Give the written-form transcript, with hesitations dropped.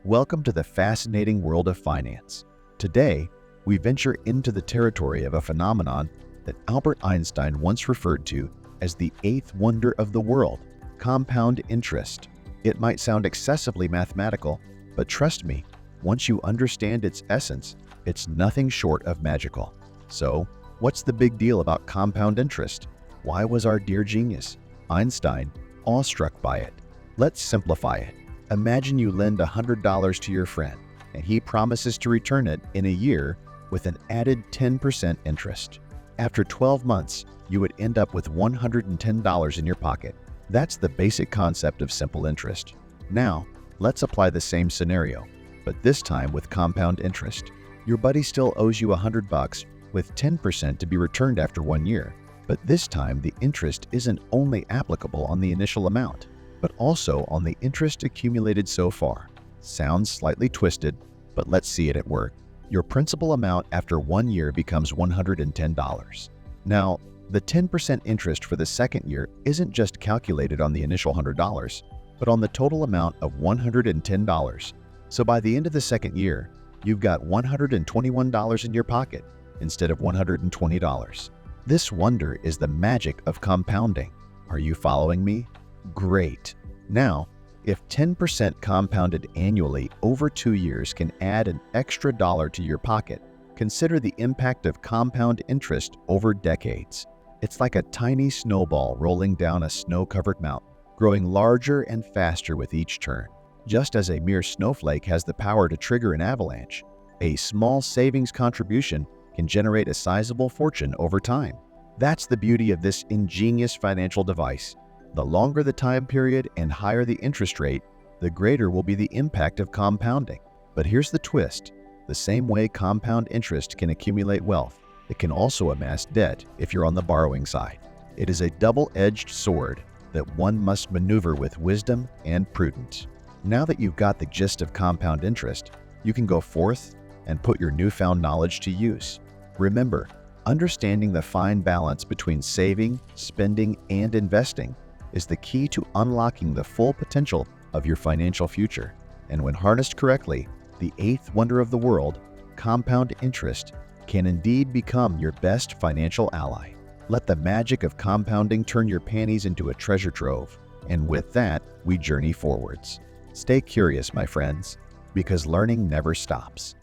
Welcome to the fascinating world of finance. Today, we venture into the territory of a phenomenon that Albert Einstein once referred to as the eighth wonder of the world, compound interest. It might sound excessively mathematical, but trust me, once you understand its essence, it's nothing short of magical. So, what's the big deal about compound interest? Why was our dear genius, Einstein, awestruck by it? Let's simplify it. Imagine you lend $100 to your friend, and he promises to return it in a year with an added 10% interest. After 12 months, you would end up with $110 in your pocket. That's the basic concept of simple interest. Now, let's apply the same scenario, but this time with compound interest. Your buddy still owes you $100 with 10% to be returned after 1 year, but this time the interest isn't only applicable on the initial amount, but also on the interest accumulated so far. Sounds slightly twisted, but let's see it at work. Your principal amount after 1 year becomes $110. Now, the 10% interest for the second year isn't just calculated on the initial $100, but on the total amount of $110. So by the end of the second year, you've got $121 in your pocket instead of $120. This wonder is the magic of compounding. Are you following me? Great. Now, if 10% compounded annually over 2 years can add an extra dollar to your pocket, consider the impact of compound interest over decades. It's like a tiny snowball rolling down a snow-covered mountain, growing larger and faster with each turn. Just as a mere snowflake has the power to trigger an avalanche, a small savings contribution can generate a sizable fortune over time. That's the beauty of this ingenious financial device. The longer the time period and higher the interest rate, the greater will be the impact of compounding. But here's the twist. The same way compound interest can accumulate wealth, it can also amass debt if you're on the borrowing side. It is a double-edged sword that one must maneuver with wisdom and prudence. Now that you've got the gist of compound interest, you can go forth and put your newfound knowledge to use. Remember, understanding the fine balance between saving, spending, and investing is the key to unlocking the full potential of your financial future. And when harnessed correctly, the eighth wonder of the world, compound interest, can indeed become your best financial ally. Let the magic of compounding turn your pennies into a treasure trove. And with that, we journey forwards. Stay curious, my friends, because learning never stops.